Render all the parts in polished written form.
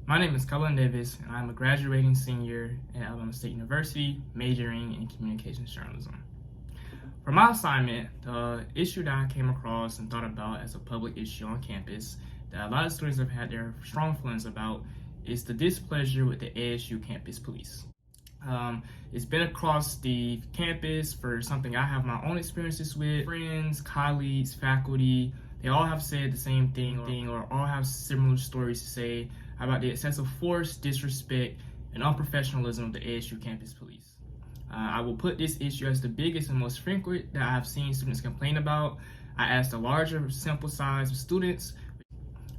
My name is Cullen Davis, and I'm a graduating senior at Alabama State University, majoring in communications journalism. For my assignment, the issue that I came across and thought about as a public issue on campus that a lot of students have had their strong feelings about is the displeasure with the ASU campus police. It's been across the campus for something I have my own experiences with. Friends, colleagues, faculty, they all have said the same thing or all have similar stories to say about the excessive force, disrespect, and unprofessionalism of the ASU campus police. I will put this issue as the biggest and most frequent that I have seen students complain about. I asked a larger sample size of students.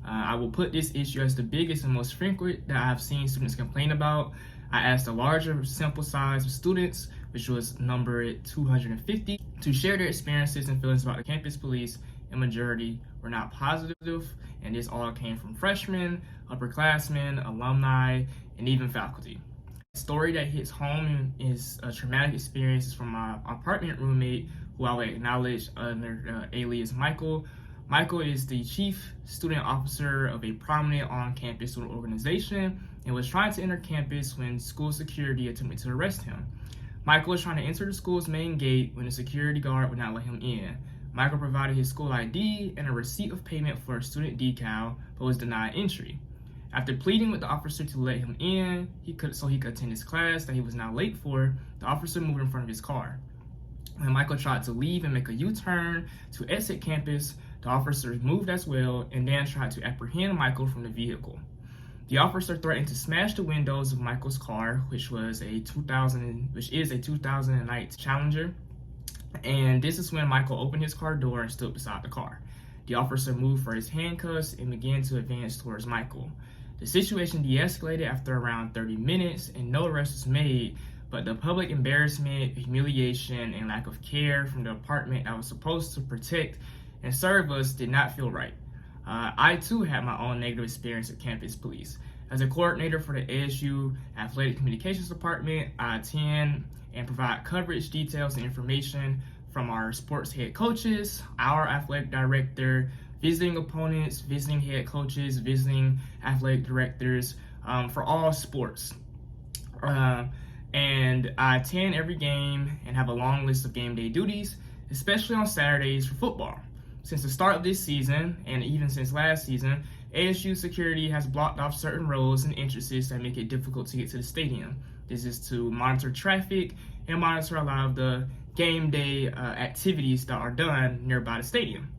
I will put this issue as the biggest and most frequent that I have seen students complain about. I asked a larger sample size of students, which was numbered 250, to share their experiences and feelings about the campus police, and majority were not positive, and this all came from freshmen, upperclassmen, alumni, and even faculty. The story that hits home is a traumatic experience from my apartment roommate, who I will acknowledge under alias Michael. Michael is the chief student officer of a prominent on-campus student organization and was trying to enter campus when school security attempted to arrest him. Michael was trying to enter the school's main gate when the security guard would not let him in. Michael provided his school ID and a receipt of payment for a student decal, but was denied entry. After pleading with the officer to let him in, so he could attend his class that he was now late for, the officer moved in front of his car. When Michael tried to leave and make a U-turn to exit campus, the officers moved as well and then tried to apprehend Michael from the vehicle. The officer threatened to smash the windows of Michael's car, which is a 2009 Challenger. And this is when Michael opened his car door and stood beside the car. The officer moved for his handcuffs and began to advance towards Michael. The situation de-escalated after around 30 minutes and no arrest was made, but the public embarrassment, humiliation, and lack of care from the department that was supposed to protect and serve us did not feel right. I too had my own negative experience with campus police. As a coordinator for the ASU Athletic Communications Department, I attend and provide coverage, details, and information from our sports head coaches, our athletic director, visiting opponents, visiting head coaches, visiting athletic directors for all sports. And I attend every game and have a long list of game day duties, especially on Saturdays for football. Since the start of this season, and even since last season, ASU security has blocked off certain roads and entrances that make it difficult to get to the stadium. This is to monitor traffic and monitor a lot of the game day activities that are done nearby the stadium,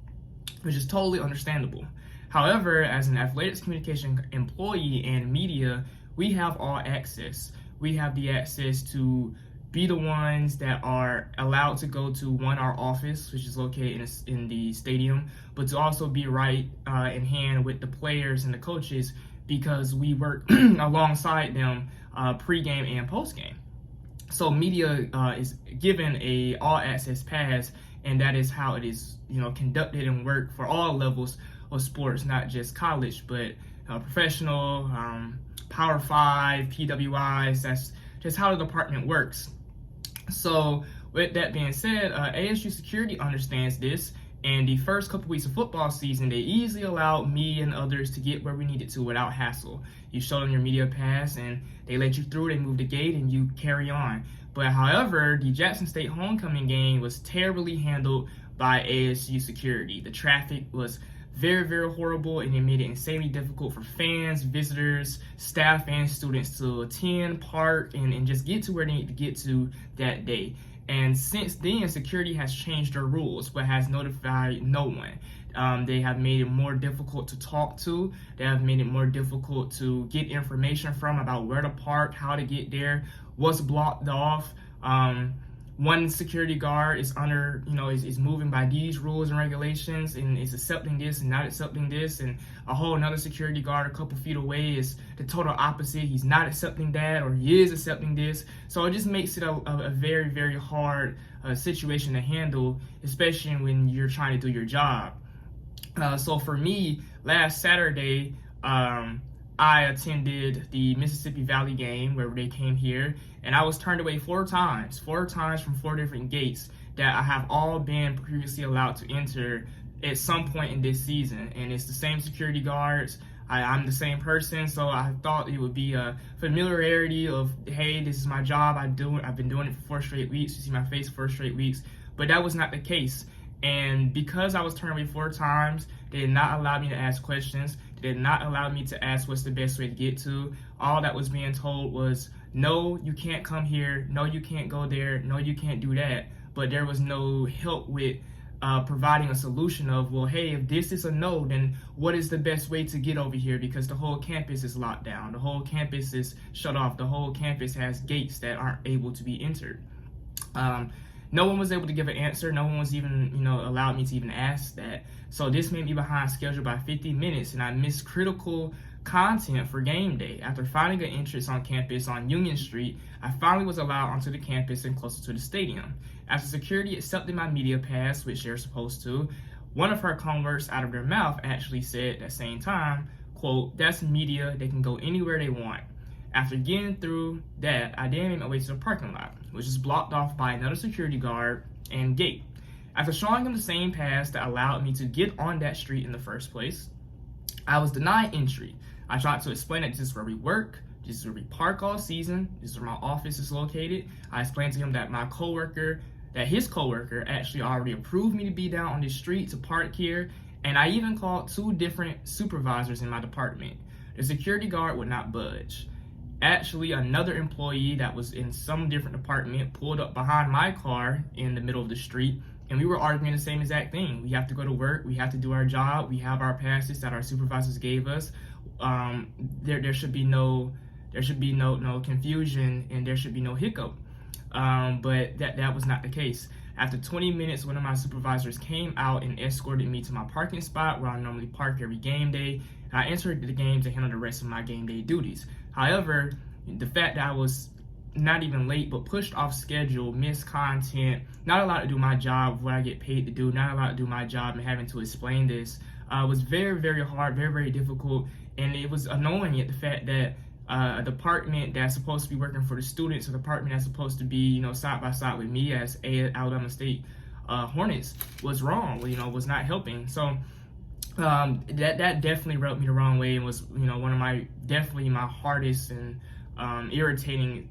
which is totally understandable. However, as an athletics communication employee and media, we have all access. We have the access to be the ones that are allowed to go to our office, which is located in the stadium, but to also be right in hand with the players and the coaches because we work alongside them pre-game and post-game. So media is given a all access pass, and that is how it is conducted and worked for all levels of sports, not just college, but professional, Power 5, PWIs. That's just how the department works. So with that being said, ASU security understands this, and the first couple weeks of football season, they easily allowed me and others to get where we needed to without hassle. You show them your media pass and they let you through, they move the gate and you carry on. But however, the Jackson State homecoming game was terribly handled by ASU security. The traffic was very, very horrible, and it made it insanely difficult for fans, visitors, staff, and students to attend, park, and just get to where they need to get to that day. And since then, security has changed their rules, but has notified no one. They have made it more difficult to talk to. They have made it more difficult to get information from about where to park, how to get there, what's blocked off. One security guard is is moving by these rules and regulations and is accepting this and not accepting this, and a whole another security guard a couple feet away is the total opposite. He's not accepting that, or he is accepting this. So it just makes it a very, very hard situation to handle, especially when you're trying to do your job. So for me, last Saturday, I attended the Mississippi Valley game where they came here, and I was turned away four times from four different gates that I have all been previously allowed to enter at some point in this season. And it's the same security guards I'm the same person, so I thought it would be a familiarity of, hey, this is my job. I've been doing it for 4 straight weeks. You see my face 4 straight weeks, but that was not the case. And because I was turned away 4 times, they did not allow me to ask questions. They did not allow me to ask what's the best way to get to. All that was being told was, no, you can't come here. No, you can't go there. No, you can't do that. But there was no help with providing a solution of, well, hey, if this is a no, then what is the best way to get over here? Because the whole campus is locked down. The whole campus is shut off. The whole campus has gates that aren't able to be entered. No one was able to give an answer. No one was even, allowed me to even ask that. So this made me behind schedule by 50 minutes, and I missed critical content for game day. After finding an entrance on campus on Union Street, I finally was allowed onto the campus and closer to the stadium. After security accepted my media pass, which they're supposed to, one of her converts out of their mouth actually said at the same time, quote, "That's media, they can go anywhere they want." After getting through that, I then made my way to the parking lot, which is blocked off by another security guard and gate. After showing him the same pass that allowed me to get on that street in the first place, I was denied entry. I tried to explain that this is where we work, this is where we park all season, this is where my office is located. I explained to him that his coworker actually already approved me to be down on this street to park here, and I even called 2 different supervisors in my department. The security guard would not budge. Actually, another employee that was in some different department pulled up behind my car in the middle of the street, and we were arguing the same exact thing. We have to go to work, we have to do our job, we have our passes that our supervisors gave us. There should be no confusion, and there should be no hiccup. But that was not the case. After 20 minutes, one of my supervisors came out and escorted me to my parking spot where I normally park every game day. And I entered the game to handle the rest of my game day duties. However, the fact that I was not even late, but pushed off schedule, missed content, not allowed to do my job, what I get paid to do, not allowed to do my job, and having to explain this was very, very hard, very, very difficult. And it was annoying at the fact that a department that's supposed to be working for the students, a department that's supposed to be, side by side with me as Alabama State Hornets, was wrong, was not helping. So that definitely rubbed me the wrong way, and was, one of my hardest and irritating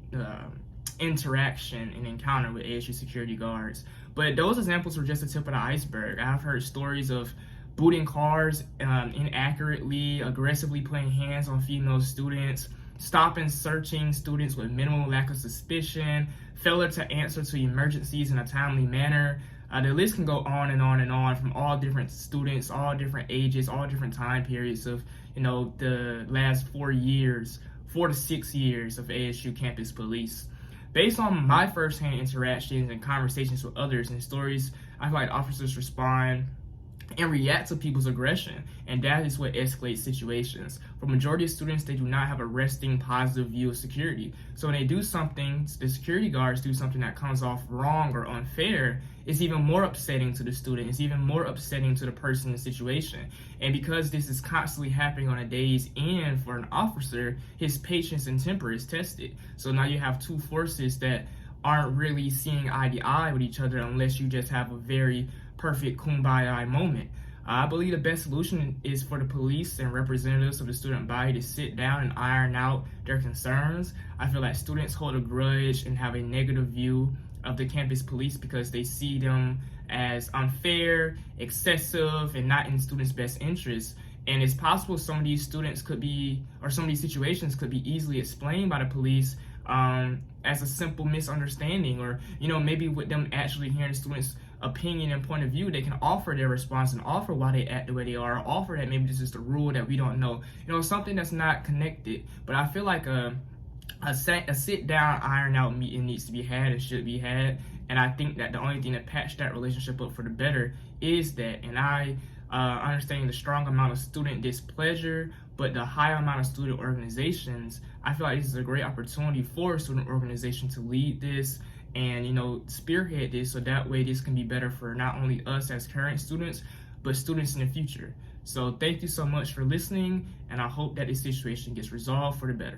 interaction and encounter with ASU security guards. But those examples were just the tip of the iceberg. I've heard stories of booting cars inaccurately, aggressively playing hands on female students, stopping searching students with minimal lack of suspicion, failure to answer to emergencies in a timely manner. The list can go on and on and on, from all different students, all different ages, all different time periods of, the last 4 to 6 years of ASU campus police. Based on my firsthand interactions and conversations with others and stories, I feel like officers respond and react to people's aggression, and that is what escalates situations. For majority of students, they do not have a resting positive view of security. So when they do something, the security guards do something that comes off wrong or unfair, it's even more upsetting to the student. It's even more upsetting to the person in the situation. And because this is constantly happening on a day's end for an officer, his patience and temper is tested. So now you have 2 forces that aren't really seeing eye to eye with each other, unless you just have a very perfect kumbaya moment. I believe the best solution is for the police and representatives of the student body to sit down and iron out their concerns. I feel like students hold a grudge and have a negative view of the campus police because they see them as unfair, excessive, and not in students' best interest. And it's possible some of these students could be, or some of these situations could be easily explained by the police as a simple misunderstanding, or maybe with them actually hearing the students' opinion and point of view, they can offer their response and offer why they act the way they are, offer that maybe this is the rule that we don't know, something that's not connected. But I feel like a sit down, iron out meeting needs to be had and should be had, and I think that the only thing that patched that relationship up for the better is that. And I understanding the strong amount of student displeasure, but the high amount of student organizations, I feel like this is a great opportunity for a student organization to lead this and spearhead this, so that way this can be better for not only us as current students, but students in the future. So thank you so much for listening, and I hope that this situation gets resolved for the better.